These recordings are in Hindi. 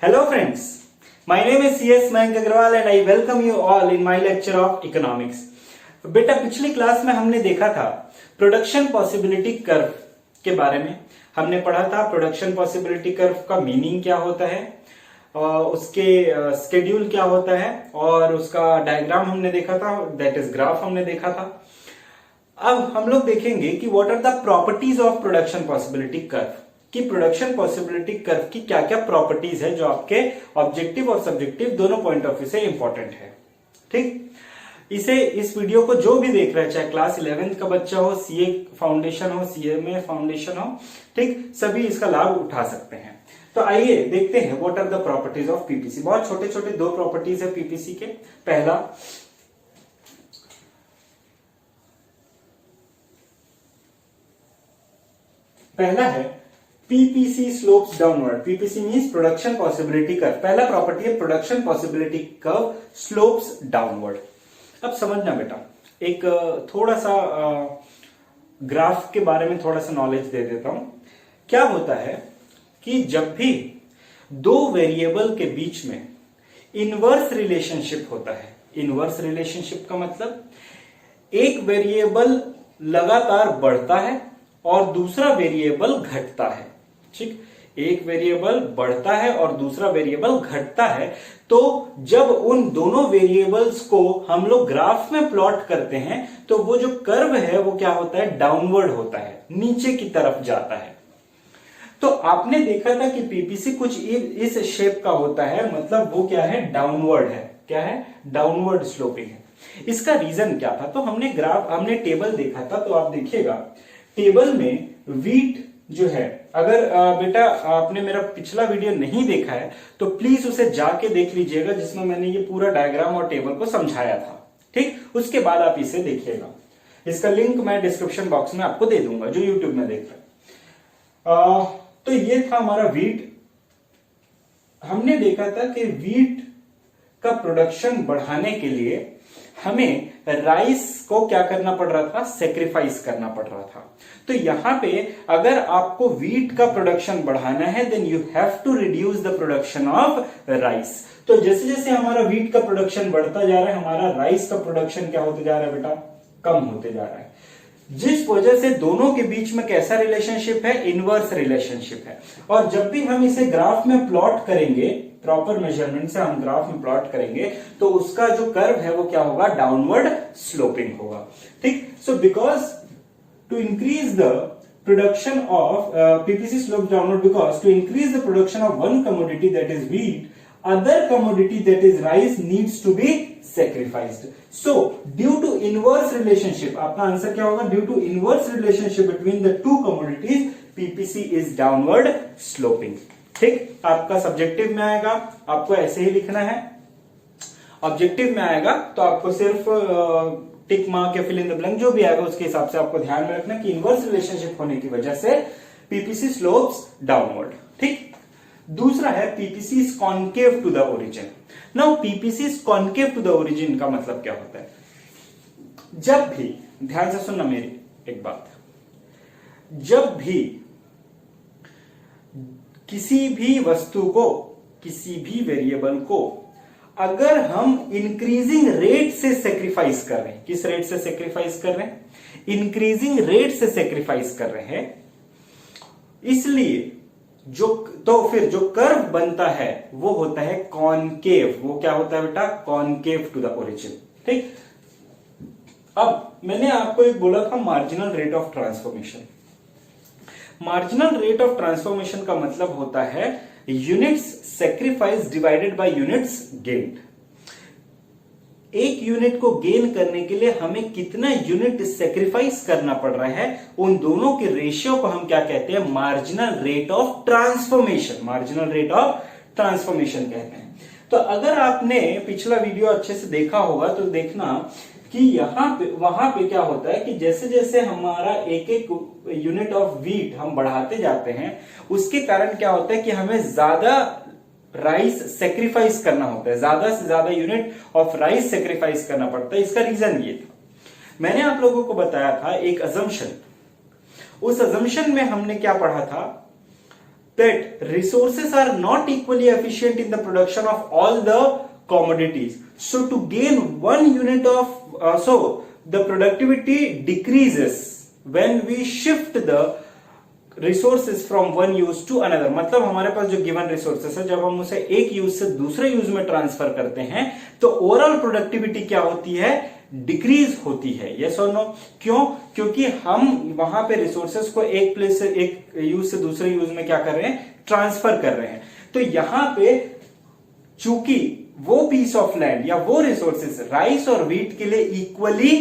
Hello friends, my name is CS Mayank Agrawal and I welcome you all in my lecture of economics. बेटा पिछली क्लास में हमने देखा था प्रोडक्शन पॉसिबिलिटी कर्व के बारे में। हमने पढ़ा था प्रोडक्शन पॉसिबिलिटी कर्व का मीनिंग क्या होता है, उसके स्केड्यूल क्या होता है और उसका डायग्राम हमने देखा था, दैट इज ग्राफ हमने देखा था। अब हम लोग देखेंगे कि what are the properties of production possibility curve, कि प्रोडक्शन पॉसिबिलिटी कर्व की क्या क्या प्रॉपर्टीज है जो आपके ऑब्जेक्टिव और सब्जेक्टिव दोनों पॉइंट ऑफ व्यू से इंपॉर्टेंट है। ठीक, इस वीडियो को जो भी देख रहा है, चाहे क्लास 11th का बच्चा हो, सीए फाउंडेशन हो, सीएमए फाउंडेशन हो, ठीक, सभी इसका लाभ उठा सकते हैं। तो आइए देखते हैं what are the properties of PPC. बहुत छोटे छोटे दो प्रॉपर्टीज है पीपीसी के। पहला है PPC slopes downward. PPC means production possibility curve. पहला प्रॉपर्टी है production possibility curve slopes downward. अब समझना बेटा, एक थोड़ा सा ग्राफ के बारे में थोड़ा सा नॉलेज दे देता हूं। क्या होता है कि जब भी दो वेरिएबल के बीच में इनवर्स रिलेशनशिप होता है, इनवर्स रिलेशनशिप का मतलब एक वेरिएबल लगातार बढ़ता है और दूसरा वेरिएबल घटता है। ठीक, एक वेरिएबल बढ़ता है और दूसरा वेरिएबल घटता है, तो जब उन दोनों वेरिएबल्स को हम लोग ग्राफ में प्लॉट करते हैं तो वो जो कर्व है वो क्या होता है, डाउनवर्ड होता है, नीचे की तरफ जाता है। तो आपने देखा था कि पीपीसी कुछ इस शेप का होता है, मतलब वो क्या है, डाउनवर्ड है। क्या है, डाउनवर्ड स्लोपिंग है। इसका रीजन क्या था, तो हमने टेबल देखा था। तो आप देखिएगा टेबल में वीट जो है, अगर बेटा आपने मेरा पिछला वीडियो नहीं देखा है तो प्लीज उसे जाके देख लीजिएगा, जिसमें मैंने ये पूरा डायग्राम और टेबल को समझाया था। ठीक, उसके बाद आप इसे देखिएगा। इसका लिंक मैं डिस्क्रिप्शन बॉक्स में आपको दे दूंगा जो यूट्यूब में देख रहे हैं। तो ये था हमारा वीट। हमने देखा था कि वीट का प्रोडक्शन बढ़ाने के लिए हमें राइस को क्या करना पड़ रहा था, सेक्रीफाइस करना पड़ रहा था। तो यहां पे अगर आपको वीट का प्रोडक्शन बढ़ाना है then you have to reduce the production of rice. तो जैसे जैसे हमारा वीट का प्रोडक्शन बढ़ता जा रहा है, हमारा राइस का प्रोडक्शन क्या होते जा रहा है बेटा, कम होते जा रहा है। जिस वजह से दोनों के बीच में कैसा रिलेशनशिप है, इनवर्स रिलेशनशिप है। और जब भी हम इसे ग्राफ में प्लॉट करेंगे, प्रॉपर मेजरमेंट से हम ग्राफ में प्लॉट करेंगे तो उसका जो कर्व है वो क्या होगा, डाउनवर्ड स्लोपिंग होगा। ठीक, so because to increase the production of PPC slope downward, because to increase the production of one commodity that is wheat, other commodity that is rice needs to be sacrificed. So due to inverse relationship, आपका आंसर क्या होगा, due to inverse relationship between the two commodities PPC is downward sloping. ठीक, आपका सब्जेक्टिव में आएगा, आपको ऐसे ही लिखना है। ऑब्जेक्टिव में आएगा तो आपको सिर्फ टिक मार्क या फिल इन द ब्लैंक जो भी आएगा उसके हिसाब से आपको ध्यान में रखना कि इनवर्स रिलेशनशिप होने की वजह से पीपीसी स्लोप्स डाउनवर्ड। ठीक, दूसरा है PPC is concave to the origin. Now PPC is concave to the origin का मतलब क्या होता है, जब भी, ध्यान से सुनना मेरी एक बात, जब भी किसी भी वस्तु को, किसी भी वेरिएबल को अगर हम इंक्रीजिंग रेट से सेक्रीफाइस कर रहे हैं, किस रेट से सेक्रीफाइस कर रहे हैं, इंक्रीजिंग रेट से सेक्रीफाइस कर रहे हैं, इसलिए फिर जो कर्व बनता है वो होता है कॉनकेव। वो क्या होता है बेटा, कॉनकेव टू द ओरिजिन। ठीक, अब मैंने आपको एक बोला था marginal rate of transformation. Marginal rate of transformation का मतलब होता है units sacrifice divided by units gained. एक यूनिट को गेन करने के लिए हमें कितना यूनिट सेक्रीफाइस करना पड़ रहा है, उन दोनों के रेशियो को हम क्या कहते हैं, marginal rate of transformation. Marginal rate of transformation कहते हैं। तो अगर आपने पिछला वीडियो अच्छे से देखा होगा तो देखना कि यहां पे, वहां पे क्या होता है कि जैसे जैसे हमारा एक एक यूनिट ऑफ वीट हम बढ़ाते जाते हैं, उसके कारण क्या होता है कि हमें ज्यादा राइस सेक्रीफाइस करना होता है, ज्यादा से ज्यादा यूनिट ऑफ राइस सेक्रीफाइस करना पड़ता है। इसका रीजन ये था, मैंने आप लोगों को बताया था एक अजम्पशन। उस अजम्पशन में हमने क्या पढ़ा था, that resources are not equally efficient in the production of all the commodities. So to gain 1 unit of the productivity decreases when we shift the resources from one use to another. मतलब हमारे पास जो गिवन रिसोर्सेस है, जब हम उसे एक यूज से दूसरे यूज में ट्रांसफर करते हैं तो ओवरऑल प्रोडक्टिविटी क्या होती है, डिक्रीज होती है। यस और नो? क्यों? क्योंकि हम वहां पे रिसोर्सेज को एक प्लेस से एक यूज से दूसरे यूज में क्या कर रहे हैं, ट्रांसफर कर रहे हैं। तो यहां पे चूंकि वो पीस ऑफ लैंड या वो रिसोर्सेज राइस और व्हीट के लिए इक्वली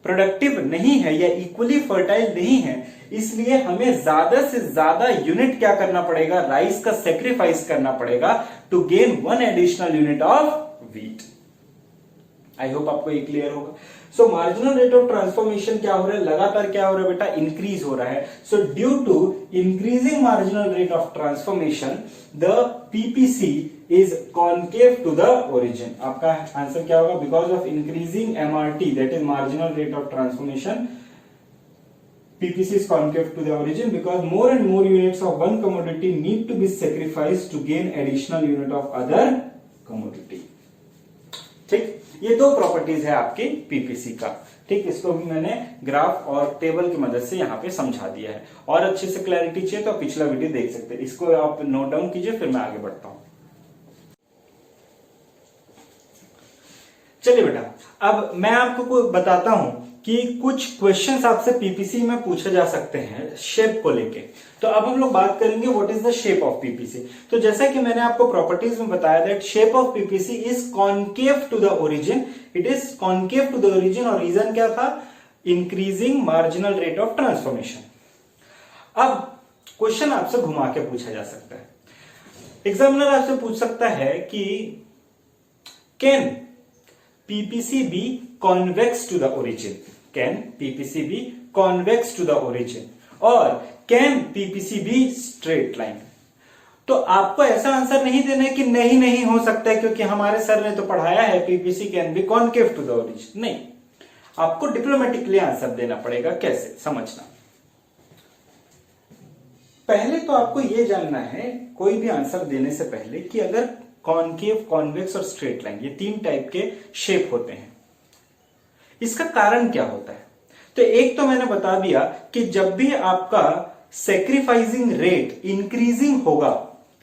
प्रोडक्टिव नहीं है या इक्वली फर्टाइल नहीं है, इसलिए हमें ज्यादा से ज्यादा यूनिट क्या करना पड़ेगा, राइस का सेक्रीफाइस करना पड़ेगा to gain 1 additional unit of wheat. I hope आपको ये क्लियर होगा। So marginal rate of transformation क्या हो रहा है, लगातार क्या हो रहा है बेटा, इंक्रीज हो रहा है। So due to increasing marginal rate of transformation the PPC is concave to the origin. आपका आंसर क्या होगा, because of increasing MRT that is marginal rate of transformation PPC is concave to the origin because more and more units of one commodity need to be sacrificed to gain additional unit of other commodity। ठीक, ये दो प्रॉपर्टीज है आपकी पीपीसी का। ठीक, इसको भी मैंने ग्राफ और टेबल की मदद से यहां पे समझा दिया है। और अच्छे से क्लैरिटी चाहिए तो पिछला वीडियो देख सकते हैं, इसको आप नोट डाउन कीजिए, फिर मैं आगे बढ़ता हूं। चलिए बेटा, अब मैं आपको बताता हूं कि कुछ क्वेश्चंस आपसे पीपीसी में पूछे जा सकते हैं शेप को लेके। तो अब हम लोग बात करेंगे what is the shape of PPC. तो जैसा कि मैंने आपको प्रॉपर्टीज में बताया that shape of PPC is concave to the origin. It is concave to the origin और रीजन क्या था, increasing marginal rate of transformation. अब क्वेश्चन आपसे घुमा के पूछा जा सकता है। एग्जामिनर आपसे पूछ सकता है कि can PPC be convex to the origin? Can PPC be convex to the origin? Or can PPC be straight line? तो आपको ऐसा आंसर नहीं देना है कि नहीं हो सकता है क्योंकि हमारे सर ने तो पढ़ाया है PPC can be concave to the origin। नहीं, आपको डिप्लोमेटिकली आंसर देना पड़ेगा। कैसे, समझना। पहले तो आपको यह जानना है कोई भी आंसर देने से पहले कि अगर कॉन्केव, कॉन्वेक्स और स्ट्रेट लाइन, ये 3 टाइप के शेप होते हैं, इसका कारण क्या होता है। तो एक तो मैंने बता दिया कि जब भी आपका सेक्रीफाइसिंग रेट इंक्रीजिंग होगा,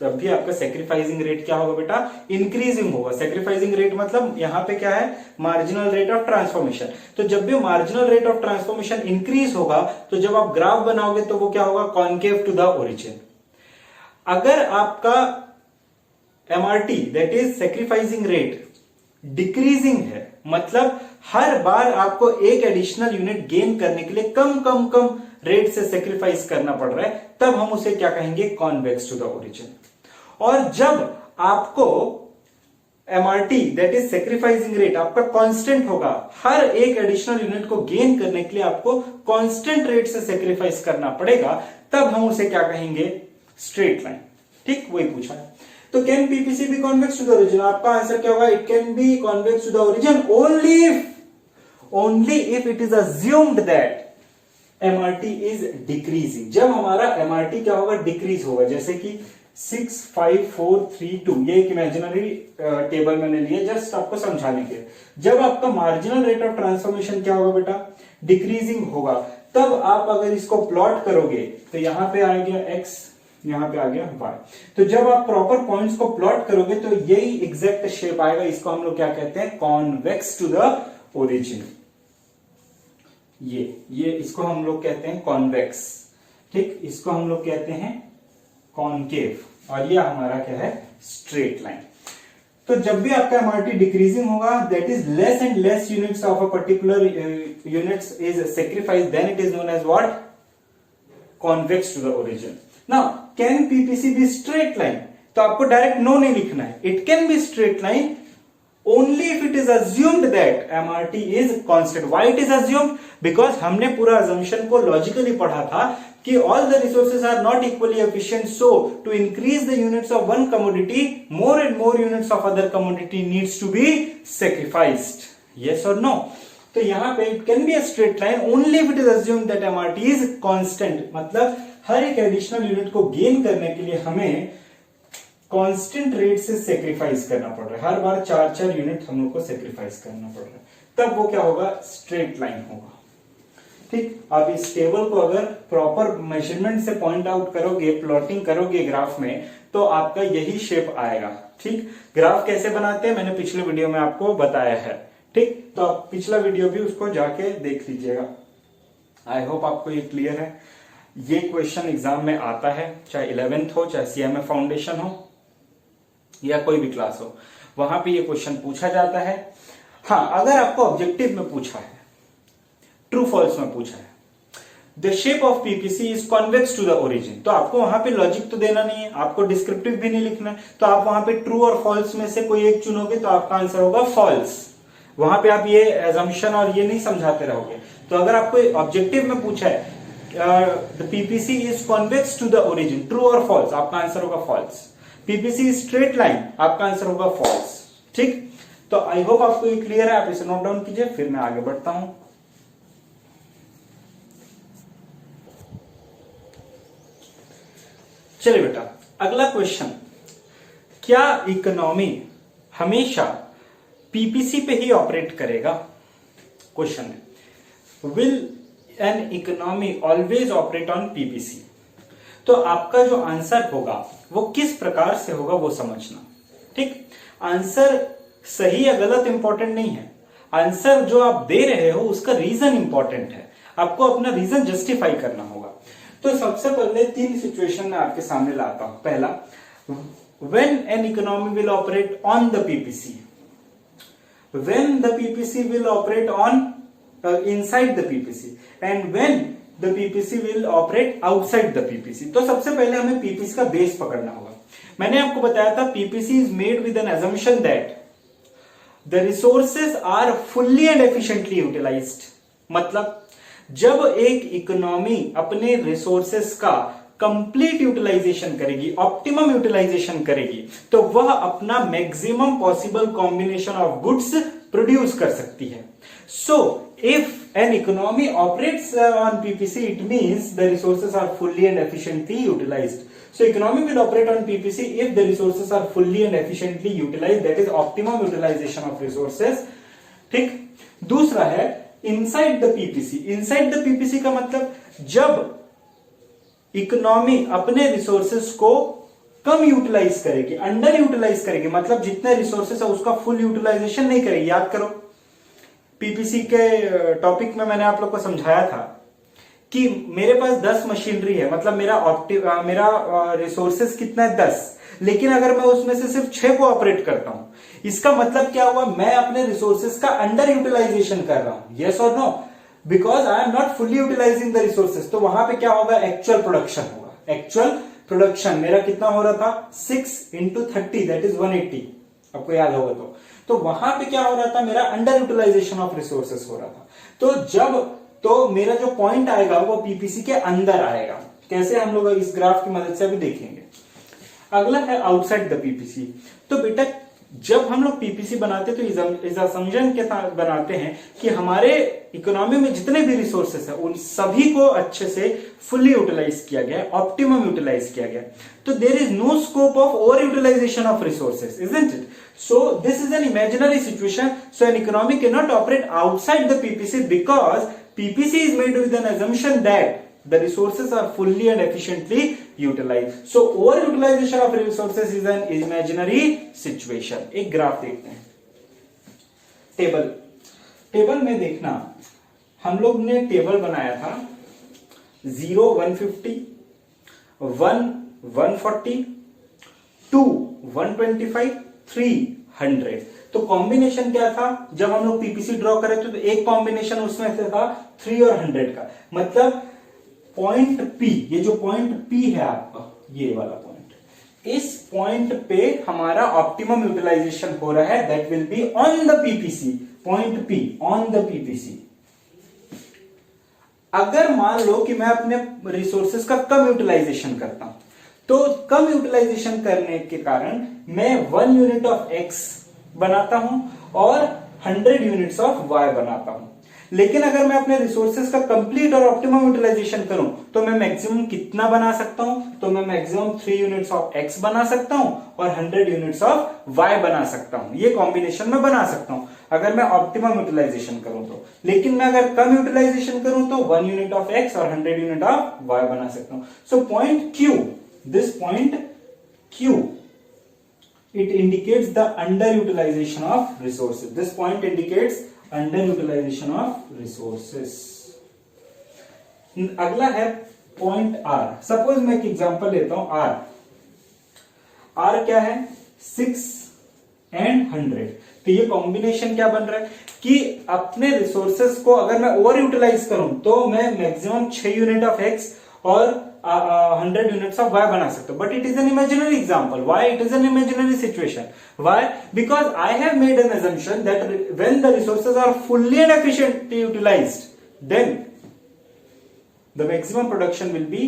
तब भी आपका सेक्रीफाइसिंग रेट क्या होगा बेटा, इंक्रीजिंग होगा। सेक्रीफाइसिंग रेट मतलब यहां पे क्या है, मार्जिनल रेट ऑफ ट्रांसफॉर्मेशन। तो जब भी marginal rate of transformation increase होगा तो जब आप ग्राफ बनाओगे तो वो क्या होगा, कॉन्केव टू द ओरिजिन। अगर आपका MRT that is sacrificing rate decreasing है, मतलब हर बार आपको एक एडिशनल यूनिट गेन करने के लिए कम रेट से सेक्रीफाइस करना पड़ रहा है, तब हम उसे क्या कहेंगे, कॉन्वेक्स टू द ओरिजिन। और जब आपको MRT that is sacrificing rate आपका कांस्टेंट होगा, हर एक एडिशनल यूनिट को गेन करने के लिए आपको कांस्टेंट रेट से सेक्रीफाइस करना पड़ेगा, तब हम उसे क्या कहेंगे, स्ट्रेट लाइन। ठीक, वही पूछा है। तो can PPC be convex to the origin, आपका आंसर क्या होगा, it can be convex to the origin only if it is assumed that MRT is decreasing. जब हमारा एमआरटी क्या होगा, डिक्रीज होगा। जैसे कि 6, 5, 4, 3, 2, ये एक इमेजिनरी टेबल मैंने लिया जस्ट आपको समझाने के। जब आपका मार्जिनल रेट ऑफ ट्रांसफॉर्मेशन क्या होगा बेटा, डिक्रीजिंग होगा, तब आप अगर इसको प्लॉट करोगे तो यहां पे आ गया x, यहां पे आ गया y। तो जब आप प्रॉपर पॉइंट्स को प्लॉट करोगे तो यही एग्जैक्ट शेप आएगा। इसको हम लोग क्या कहते हैं, कॉन्वेक्स टू द ओरिजिन। ये इसको हम लोग कहते हैं कॉन्वेक्स। ठीक, इसको हम लोग कहते हैं कॉन्केव, और ये हमारा क्या है, स्ट्रेट लाइन। तो जब भी आपका एमआरटी डिक्रीजिंग होगा, that is less and less units of a particular units is sacrifice, then it is known as what, convex to the origin. Now can PPC be straight line, तो आपको डायरेक्ट नो नहीं लिखना है, it can be straight line only if it is assumed that MRT is constant. Why it is assumed, because हमने पूरा अजम्पशन को लॉजिकली पढ़ा था कि all the resources are not equally efficient, so to increase the units of one commodity more and more units of other commodity needs to be sacrificed. Yes और नो? तो यहां पे it can be a straight line only if it is assumed that MRT is constant, मतलब हर एक एडिशनल यूनिट को गेन करने के लिए हमें कांस्टेंट रेट से सेक्रीफाइस करना पड़ रहा है। हर बार 4-4 यूनिट हम लोग को सेक्रीफाइस करना पड़ रहा है, तब वो क्या होगा, स्ट्रेट लाइन होगा। ठीक, आप इस टेबल को अगर प्रॉपर मेजरमेंट से पॉइंट आउट करोगे, प्लॉटिंग करोगे ग्राफ में, तो आपका यही शेप आएगा। ठीक, ग्राफ कैसे बनाते हैं मैंने पिछले वीडियो में आपको बताया है। ठीक, तो आप पिछला वीडियो भी उसको जाके देख लीजिएगा। आई होप आपको ये क्लियर है। ये क्वेश्चन एग्जाम में आता है, चाहे 11th हो, चाहे सीएमए फाउंडेशन हो या कोई भी क्लास हो, वहां पे ये क्वेश्चन पूछा जाता है। हाँ, अगर आपको ऑब्जेक्टिव में पूछा है, ट्रू फॉल्स में पूछा है, the shape of PPC is convex to the origin, तो आपको वहां पे लॉजिक तो देना नहीं है, आपको डिस्क्रिप्टिव भी नहीं लिखना है, तो आप वहां पे ट्रू और फॉल्स में से कोई एक चुनोगे तो आपका आंसर होगा फॉल्स। वहां पे आप ये एजम्पशन और ये नहीं समझाते रहोगे। तो अगर आपको ऑब्जेक्टिव में पूछा है the PPC is convex to the origin, true or false, आपका आंसर होगा false. PPC is straight line, आपका आंसर होगा फॉल्स। ठीक, तो आई होप आपको ये क्लियर है। आप इसे नोट डाउन कीजिए, फिर मैं आगे बढ़ता हूं। चलिए बेटा, अगला क्वेश्चन, क्या इकोनॉमी हमेशा पीपीसी पे ही ऑपरेट करेगा? क्वेश्चन है, will an economy always operate on PPC? तो आपका जो आंसर होगा वो किस प्रकार से होगा वो समझना। ठीक, आंसर सही या गलत इंपॉर्टेंट नहीं है, आंसर जो आप दे रहे हो उसका रीजन इंपॉर्टेंट है। आपको अपना रीजन जस्टिफाई करना होगा। तो सबसे पहले 3 सिचुएशन में आपके सामने लाता हूं। पहला, when an economy will operate on the PPC, when the PPC will operate on inside the PPC, and when the PPC will operate outside the PPC. तो सबसे पहले हमें पीपीसी का बेस पकड़ना होगा। मैंने आपको बताया था PPC is made with an assumption that the resources are fully and efficiently utilised. मतलब जब एक इकोनॉमी अपने रिसोर्सेस का कंप्लीट यूटिलाइजेशन करेगी, ऑप्टिमम यूटिलाइजेशन करेगी, तो वह अपना maximum possible combination of goods produce कर सकती है। So if an economy operates on PPC, it means the resources are fully and efficiently utilised. So economy will operate on PPC if the resources are fully and efficiently utilized, that is optimum utilization of resources. ठीक, दूसरा है inside the PPC. inside the PPC का मतलब जब इकोनॉमी अपने रिसोर्सेस को कम यूटिलाइज करेगी, अंडर यूटिलाइज करेगी, मतलब जितने रिसोर्सेस है उसका फुल यूटिलाइजेशन नहीं करेगी। याद करो पीपीसी के टॉपिक में मैंने आप लोग को समझाया था कि मेरे पास 10 मशीनरी है, मतलब मेरा रिसोर्सेस कितना है 10, लेकिन अगर मैं उसमें से सिर्फ 6 को ऑपरेट करता हूं, इसका मतलब क्या हुआ, मैं अपने रिसोर्सेस का अंडर यूटिलाइजेशन कर रहा हूं। यस और no? Because I am not fully utilising the resources. तो वहां पे क्या होगा, एक्चुअल प्रोडक्शन होगा। एक्चुअल प्रोडक्शन मेरा कितना हो रहा था, 6 into 30 दैट इज 180, आपको याद होगा। तो वहां पे क्या हो रहा था, मेरा अंडर यूटिलाइजेशन ऑफ रिसोर्सेस हो रहा था। तो मेरा जो पॉइंट आएगा वो पीपीसी के अंदर आएगा। कैसे, हम लोग इस ग्राफ की मदद से अभी देखेंगे। अगला है आउटसाइड द पीपीसी। तो बेटा जब हम लोग पीपीसी बनाते हैं तो इस असम्पशन के साथ बनाते हैं कि हमारे इकोनॉमी में जितने भी रिसोर्सेस है उन सभी को अच्छे से फुल्ली यूटिलाइज किया गया, ऑप्टिमम यूटिलाइज किया गया। तो there is no scope of over utilisation of resources, isn't it? So this is an imaginary situation. So an economy cannot operate outside the PPC because PPC is made with an assumption that the resources are fully and efficiently utilized. So over utilization of resources is an imaginary situation. एक ग्राफ देखते हैं। टेबल में देखना, हम लोग ने टेबल बनाया था 0 150, 1 140, 2 125, 300। तो कॉम्बिनेशन क्या था, जब हम लोग पीपीसी ड्रॉ करे थे तो एक कॉम्बिनेशन उसमें से था 3 और 100 का। मतलब पॉइंट पी, ये जो पॉइंट पी है आपका, ये वाला पॉइंट, इस पॉइंट पे हमारा ऑप्टिमम यूटिलाइजेशन हो रहा है, that will be on the PPC. Point P on the PPC. अगर मान लो कि मैं अपने रिसोर्सेस का कम यूटिलाइजेशन करता हूं, तो कम यूटिलाइजेशन करने के कारण मैं 1 यूनिट ऑफ एक्स बनाता हूं और 100 यूनिट्स ऑफ वाई बनाता हूं। लेकिन अगर मैं अपने रिसोर्सेज का कंप्लीट और ऑप्टिमम यूटिलाइजेशन करूं तो मैं मैक्सिमम कितना बना सकता हूं, तो मैं मैक्सिमम 3 यूनिट्स ऑफ एक्स बना सकता हूं और 100 यूनिट्स ऑफ वाई बना सकता हूं। ये कॉम्बिनेशन में बना सकता हूं अगर मैं ऑप्टिमम यूटिलाइजेशन करूं तो। लेकिन मैं अगर कम यूटिलाइजेशन करूं तो 1 यूनिट ऑफ एक्स और 100 यूनिट ऑफ वाई बना सकता हूं। So point Q, this point Q, it indicates the underutilization of resources. This point indicates underutilization of resources. अगला है पॉइंट आर। सपोज मैं एक एग्जांपल लेता हूं आर। आर क्या है? 6 and 100। तो ये कॉम्बिनेशन क्या बन रहा है कि अपने रिसोर्सेस को अगर मैं ओवर यूटिलाइज करूं तो मैं मैक्सिमम 6 यूनिट ऑफ एक्स और 100 units of y बना सकते हो, but it is an imaginary example. Why it is an imaginary situation? Why? Because I have made an assumption that when the resources are fully and efficiently utilized, then the maximum production will be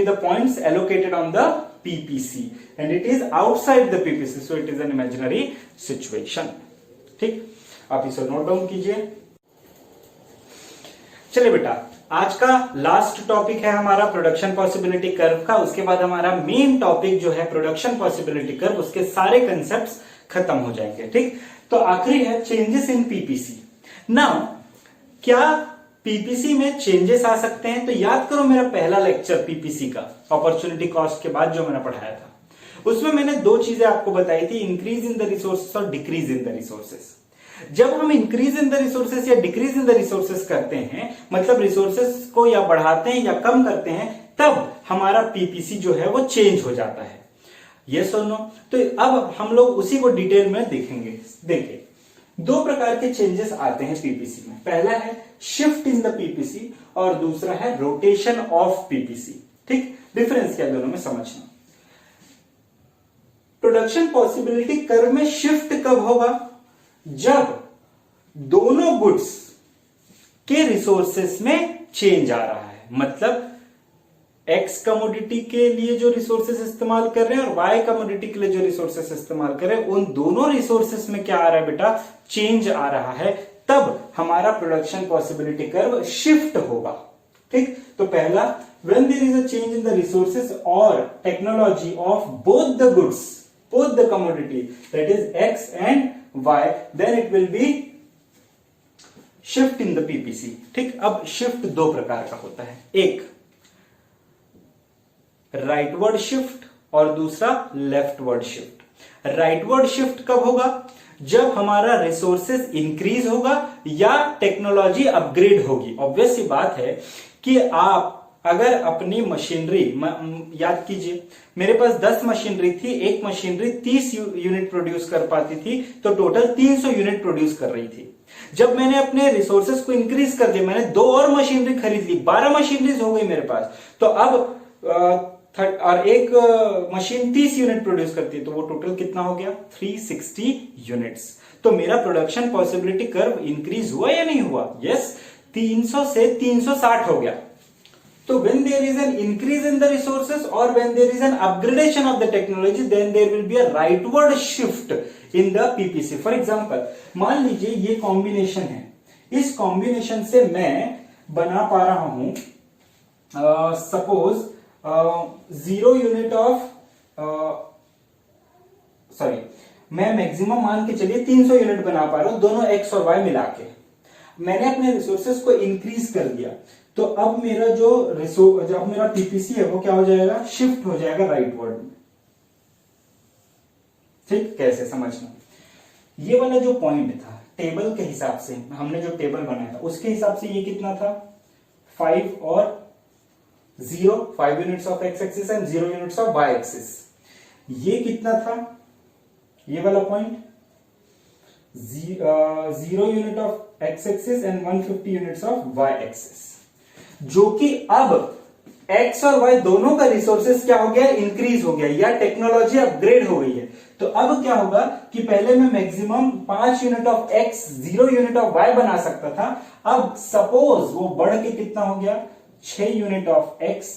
the points allocated on the PPC, and it is outside the PPC, so it is an imaginary situation. ठीक, आप इसे नोट डाउन कीजिए। चलिए बेटा, आज का लास्ट टॉपिक है हमारा प्रोडक्शन पॉसिबिलिटी कर्व का। उसके बाद हमारा मेन टॉपिक जो है प्रोडक्शन पॉसिबिलिटी कर्व, उसके सारे कंसेप्ट्स खत्म हो जाएंगे। ठीक, तो आखिरी है चेंजेस इन पीपीसी। नाउ क्या पीपीसी में चेंजेस आ सकते हैं? तो याद करो मेरा पहला लेक्चर पीपीसी का अपॉर्चुनिटी कॉस्ट के बाद जो मैंने पढ़ाया था, उसमें मैंने दो चीजें आपको बताई थी, इंक्रीज इन द रिसोर्सेस और डिक्रीज इन द रिसोर्सेस। जब हम इंक्रीज इन द रिसोर्सेस या डिक्रीज इन द रिसोर्सेस करते हैं, मतलब रिसोर्सेस को या बढ़ाते हैं या कम करते हैं, तब हमारा पीपीसी जो है वो चेंज हो जाता है। यस और नो? तो अब हम लोग उसी को डिटेल में देखेंगे। देखिए, दो प्रकार के चेंजेस आते हैं पीपीसी में। पहला है शिफ्ट इन द पीपीसी और दूसरा है रोटेशन ऑफ पीपीसी। ठीक, डिफरेंस क्या दोनों में समझना। प्रोडक्शन पॉसिबिलिटी कर्व में शिफ्ट कब होगा? जब दोनों गुड्स के रिसोर्सेस में चेंज आ रहा है, मतलब एक्स कमोडिटी के लिए जो रिसोर्सेस इस्तेमाल कर रहे हैं और वाई कमोडिटी के लिए जो रिसोर्सेस इस्तेमाल कर रहे हैं, उन दोनों रिसोर्सेस में क्या आ रहा है बेटा? चेंज आ रहा है। तब हमारा प्रोडक्शन पॉसिबिलिटी कर्व शिफ्ट होगा। ठीक, तो पहला, when there is a change in the resources और technology of both the goods, both the commodity, that is x and y, then it will be shift in the PPC. ठीक, अब शिफ्ट दो प्रकार का होता है, एक राइटवर्ड शिफ्ट और दूसरा लेफ्टवर्ड शिफ्ट। राइटवर्ड शिफ्ट कब होगा? जब हमारा रिसोर्सेस इंक्रीज होगा या टेक्नोलॉजी अपग्रेड होगी। ऑब्वियस सी बात है कि आप अगर अपनी मशीनरी, याद कीजिए मेरे पास 10 मशीनरी थी, एक मशीनरी 30 यूनिट प्रोड्यूस कर पाती थी, तो टोटल 300 यूनिट प्रोड्यूस कर रही थी। जब मैंने अपने रिसोर्सेस को इंक्रीज कर दिया, मैंने 2 और मशीनरी खरीद ली, 12 मशीनरीज हो गई मेरे पास, तो अब और एक मशीन 30 यूनिट प्रोड्यूस करती है, तो वो टोटल कितना हो गया? 360 यूनिट्स। तो मेरा प्रोडक्शन पॉसिबिलिटी कर्व इंक्रीज हुआ या नहीं हुआ? यस, 300 से 360 हो गया। So when there is an increase in the resources or when there is an upgradation of the technology, then there will be a rightward shift in the PPC. For example, मान लीजिए ये कॉम्बिनेशन है, इस कॉम्बिनेशन से मैं बना पा रहा हूं सपोज 0 यूनिट ऑफ, सॉरी, मैं मैक्सिमम मान के चलिए 300 यूनिट बना पा रहा हूं, दोनों एक्स और वाई मिला के। मैंने अपने रिसोर्सेस को इंक्रीज कर दिया, तो अब मेरा जो मेरा पीपीसी है वो क्या हो जाएगा? शिफ्ट हो जाएगा राइटवर्ड में। ठीक, कैसे समझना? ये वाला जो पॉइंट था टेबल के हिसाब से, हमने जो टेबल बनाया था उसके हिसाब से ये कितना था? 5 और 0, 5 units of X axis and 0 units of Y axis. ये कितना था? ये वाला point 0 unit of X axis and 150 units of Y axis, जो कि अब एक्स और वाई दोनों का रिसोर्सेस क्या हो गया? इंक्रीज हो गया या टेक्नोलॉजी अपग्रेड हो गई है। तो अब क्या होगा कि पहले मैं maximum 5 unit of X, 0 unit of Y बना सकता था, अब सपोज वो बढ़ के कितना हो गया? 6 यूनिट ऑफ एक्स,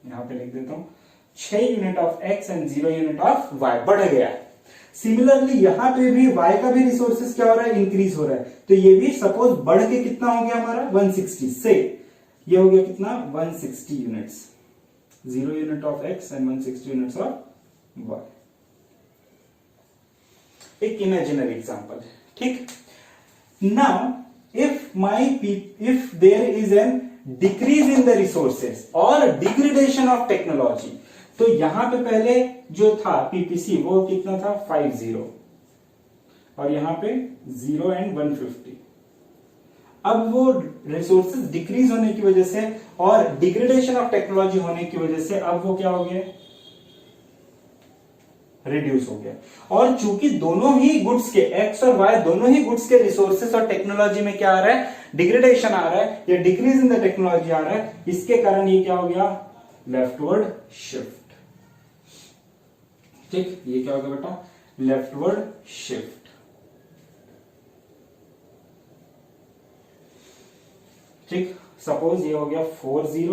यहां पे लिख देता हूं, 6 unit of X and 0 unit of Y बढ़ गया। सिमिलरली यहां पे भी y का भी रिसोर्सेस क्या हो रहा है, इंक्रीज हो रहा है, तो ये भी सपोज बढ़ के कितना हो गया हमारा 160 से, ये हो गया कितना 160 units, 0 unit of x and 160 units of y। एक इमेजिनरी एग्जांपल है, ठीक। Now if there is an decrease in the resources or degradation of technology, तो यहां पे पहले जो था पीपीसी वो कितना था 50 और यहां पे 0 एंड 150। अब वो रिसोर्सेज डिक्रीज होने की वजह से और डिग्रेडेशन ऑफ टेक्नोलॉजी होने की वजह से अब वो क्या हो गया, रिड्यूस हो गया। और चूंकि दोनों ही गुड्स के एक्स और वाई दोनों ही गुड्स के रिसोर्सेस और टेक्नोलॉजी में क्या आ रहा है, डिग्रेडेशन आ रहा है या डिक्रीज इन द टेक्नोलॉजी आ रहा है, इसके कारण ये क्या हो गया, लेफ्टवर्ड शिफ्ट। ठीक, ये क्या हो गया बेटा, लेफ्टवर्ड शिफ्ट। ठीक, सपोज ये हो गया 40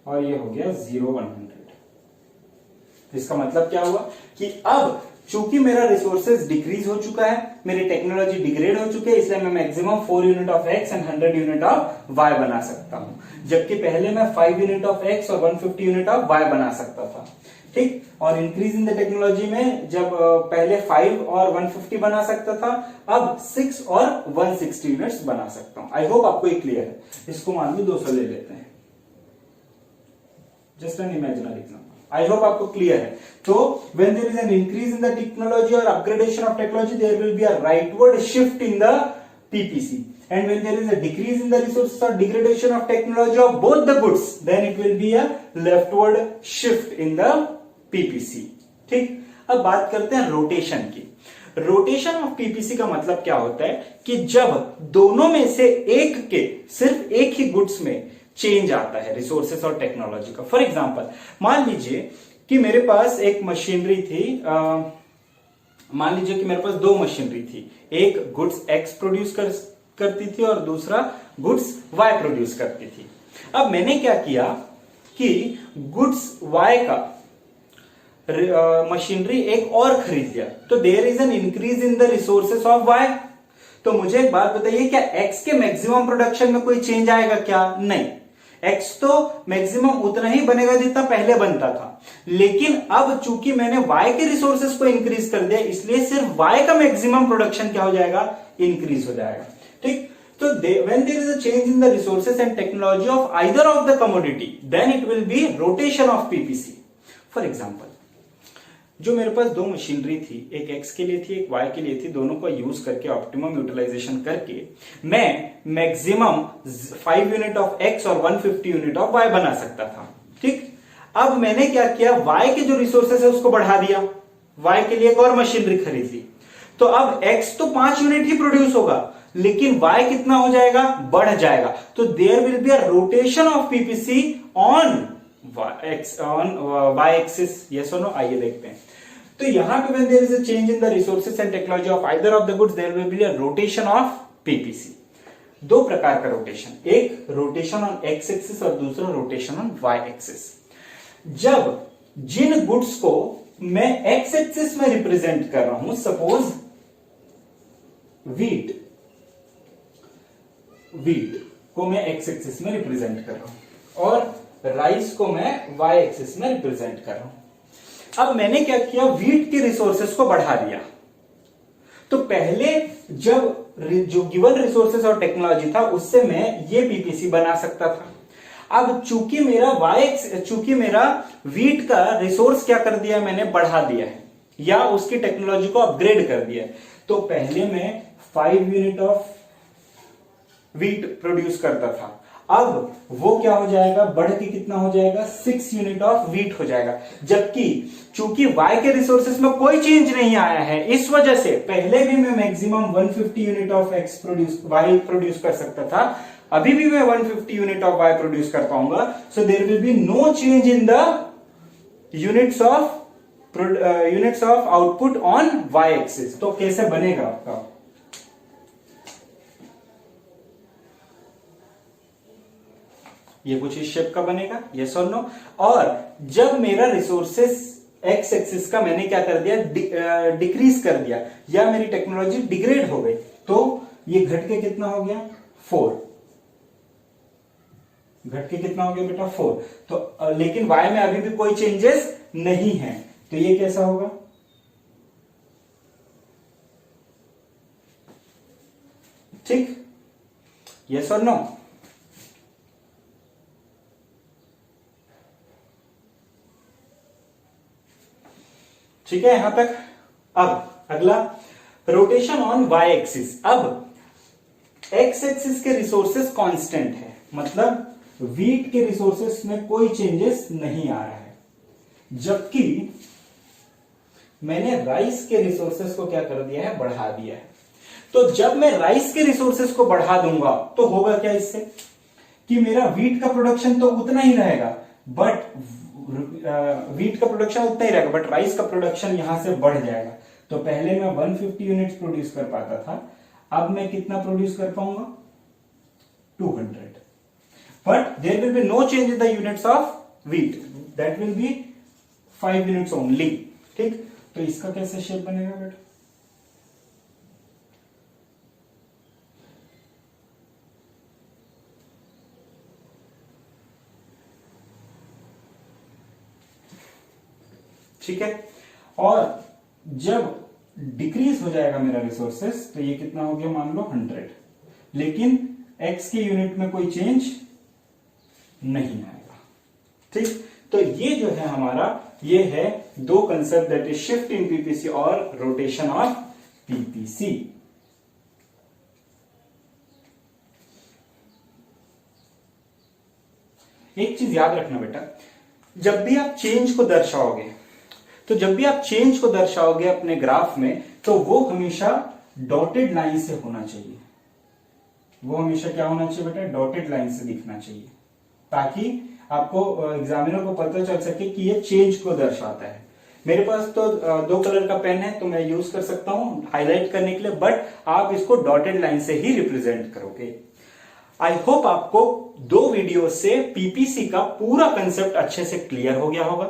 और ये हो गया 0 100। इसका मतलब क्या हुआ कि अब चूंकि मेरा रिसोर्सेज डिक्रीज हो चुका है, मेरी टेक्नोलॉजी डिग्रेड हो चुकी है, इसलिए मैं maximum 4 unit of X and 100 unit of Y बना सकता हूं, जबकि पहले मैं 5 यूनिट ऑफ एक्स और 150 यूनिट ऑफ वाई बना सकता था। ठीक, और इंक्रीज इन द टेक्नोलॉजी में जब पहले 5 और 150 बना सकता था, अब 6 और 160 यूनिट्स बना सकता हूं। आई होप आपको ये क्लियर है। इसको मान लो 200 ले लेते हैं, just an imaginary example. I hope आपको क्लियर है। तो when there is an increase in the technology or upgradation of technology, there will be a rightward shift in the PPC, and when there is a decrease in the resources or degradation of technology of both the goods, then it will be a leftward shift in the PPC। ठीक, अब बात करते हैं रोटेशन की। रोटेशन ऑफ पीपीसी का मतलब क्या होता है कि जब दोनों में से एक के सिर्फ एक ही गुड्स में चेंज आता है रिसोर्सेस और टेक्नोलॉजी का। फॉर एग्जांपल, मान लीजिए कि मेरे पास एक मशीनरी थी, मान लीजिए कि मेरे पास 2 मशीनरी थी, एक गुड्स एक्स प्रोड्यूस करती थी और दूसरा गुड्स वाई प्रोड्यूस करती थी। अब मैंने क्या किया कि गुड्स वाई का मशीनरी एक और खरीद लिया, तो there is an increase in the resources of Y. तो मुझे एक बात बताइए, क्या एक्स के मैक्सिमम प्रोडक्शन में कोई चेंज आएगा क्या? नहीं, एक्स तो मैक्सिमम उतना ही बनेगा जितना पहले बनता था, लेकिन अब चूंकि मैंने वाई के रिसोर्सेस को इंक्रीज कर दिया, इसलिए सिर्फ वाई का मैक्सिमम प्रोडक्शन क्या हो जाएगा, इंक्रीज हो जाएगा। ठीक, तो when there is a change in the resources and technology of either of the commodity, then it will be rotation of PPC। For example, जो मेरे पास 2 मशीनरी थी, एक एक्स के लिए थी एक वाई के लिए थी, दोनों को यूज करके ऑप्टिमम यूटिलाइजेशन करके मैं मैक्सिमम 5 यूनिट ऑफ एक्स और 150 यूनिट ऑफ वाई बना सकता था। ठीक, अब मैंने क्या किया, वाई के जो रिसोर्सेस है उसको बढ़ा दिया, वाई के लिए एक और मशीनरी खरीद ली, तो अब एक्स तो 5 यूनिट ही प्रोड्यूस होगा, लेकिन वाई कितना हो जाएगा, बढ़ जाएगा। तो there will be a rotation of PPC on Y axis, yes और नो। आइए देखते हैं। तो यहां पे when there is a change in the resources and technology of either of the goods, there will be a rotation of PPC। 2 प्रकार का रोटेशन, एक रोटेशन ऑन एक्स एक्सिस और दूसरा रोटेशन ऑन वाई एक्सिस। जब जिन गुड्स को मैं एक्स एक्सिस में रिप्रेजेंट कर रहा हूं, सपोज वीट को मैं एक्स एक्सिस में रिप्रेजेंट कर रहा हूं और राइस को मैं वाई एक्सिस में रिप्रेजेंट कर रहा हूं। अब मैंने क्या किया, वीट के रिसोर्सेस को बढ़ा दिया। तो पहले जब जो गिवन रिसोर्सेस और टेक्नोलॉजी था उससे मैं ये पीपीसी बना सकता था। अब चूंकि मेरा वीट का रिसोर्स क्या कर दिया, मैंने बढ़ा दिया है या उसकी टेक्नोलॉजी को अपग्रेड कर दिया है, तो पहले मैं 5 यूनिट ऑफ वीट प्रोड्यूस करता था, अब वो क्या हो जाएगा, बढ़ के कितना हो जाएगा, 6 यूनिट ऑफ वीट हो जाएगा। जबकि चूंकि वाई के रिसोर्सेस में कोई चेंज नहीं आया है, इस वजह से पहले भी मैं maximum 150 unit of Y produce कर सकता था, अभी भी मैं 150 यूनिट ऑफ वाई प्रोड्यूस कर पाऊंगा। So there will be no change in the units of output on Y axis. तो कैसे बनेगा आपका, ये कुछ इस शेप का बनेगा, यस और नो। और जब मेरा रिसोर्सेस एक्स एक्सिस का मैंने क्या कर दिया, डिक्रीज कर दिया, या मेरी टेक्नोलॉजी डिग्रेड हो गई, तो ये घट के कितना हो गया 4, घट के कितना हो गया बेटा 4। तो लेकिन y में अभी भी कोई चेंजेस नहीं है, तो ये कैसा होगा, ठीक, यस और नो। ठीक है यहां तक। अब अगला रोटेशन ऑन वाई एक्सिस। अब एक्स एक्सिस के रिसोर्सेस कांस्टेंट है, मतलब वीट के रिसोर्सेस में कोई चेंजेस नहीं आ रहा है, जबकि मैंने राइस के रिसोर्सेस को क्या कर दिया है, बढ़ा दिया है। तो जब मैं राइस के रिसोर्सेस को बढ़ा दूंगा तो होगा क्या इससे, कि मेरा वीट का प्रोडक्शन तो उतना ही रहेगा, बट वीट का प्रोडक्शन उतना ही रहेगा, बट राइस का प्रोडक्शन यहां से बढ़ जाएगा। तो पहले मैं 150 यूनिट्स प्रोड्यूस कर पाता था, अब मैं कितना प्रोड्यूस कर पाऊंगा, 200, but there will be no change in the units of wheat, that will be 5 units only. ठीक, तो इसका कैसे शेप बनेगा बेटा, ठीक है। और जब डिक्रीज हो जाएगा मेरा रिसोर्सेस, तो ये कितना हो गया, मान लो 100, लेकिन एक्स के यूनिट में कोई चेंज नहीं आएगा। ठीक, तो ये जो है हमारा, ये है दो concept, that is shift in PPC और रोटेशन ऑफ पीपीसी। एक चीज याद रखना बेटा, जब भी आप चेंज को दर्शाओगे, तो जब भी आप चेंज को दर्शाओगे अपने ग्राफ में, तो वो हमेशा डॉटेड लाइन से होना चाहिए। वो हमेशा क्या होना चाहिए बेटा, डॉटेड लाइन से दिखना चाहिए, ताकि आपको एग्जामिनर को पता चल सके कि ये चेंज को दर्शाता है। मेरे पास तो 2 कलर का पेन है, तो मैं यूज कर सकता हूं हाईलाइट करने के लिए, बट आप इसको डॉटेड लाइन से ही रिप्रेजेंट करोगे। आई होप आपको 2 वीडियो से पीपीसी का पूरा कंसेप्ट अच्छे से क्लियर हो गया होगा।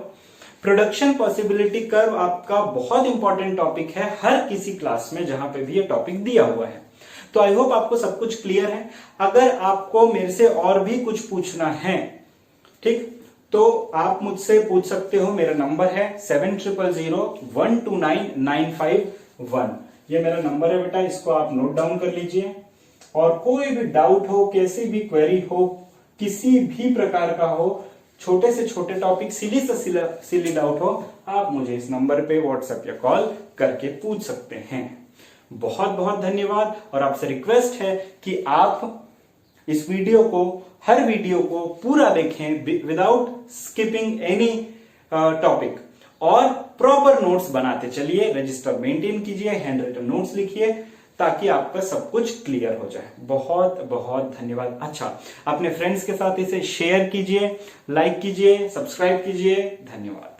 प्रोडक्शन पॉसिबिलिटी कर्व आपका बहुत इंपॉर्टेंट टॉपिक है हर किसी क्लास में जहां पे भी ये टॉपिक दिया हुआ है। तो आई होप आपको सब कुछ क्लियर है। अगर आपको मेरे से और भी कुछ पूछना है, ठीक, तो आप मुझसे पूछ सकते हो। मेरा नंबर है 7000129951। ये मेरा नंबर है बेटा, इसको आप नोट डाउन कर लीजिए। और कोई भी डाउट हो, कैसी भी क्वेरी हो, किसी भी प्रकार का हो, छोटे से छोटे टॉपिक, सिली से सिली डाउट हो, आप मुझे इस नंबर पे व्हाट्सएप या कॉल करके पूछ सकते हैं। बहुत बहुत धन्यवाद। और आपसे रिक्वेस्ट है कि आप इस वीडियो को, हर वीडियो को पूरा देखें विदाउट स्किपिंग एनी टॉपिक, और प्रॉपर नोट्स बनाते चलिए। रजिस्टर मेंटेन कीजिए, हैंड रिटन नोट्स लिखिए, ताकि आपका सब कुछ क्लियर हो जाए। बहुत बहुत धन्यवाद। अच्छा, अपने फ्रेंड्स के साथ इसे शेयर कीजिए, लाइक कीजिए, सब्सक्राइब कीजिए। धन्यवाद।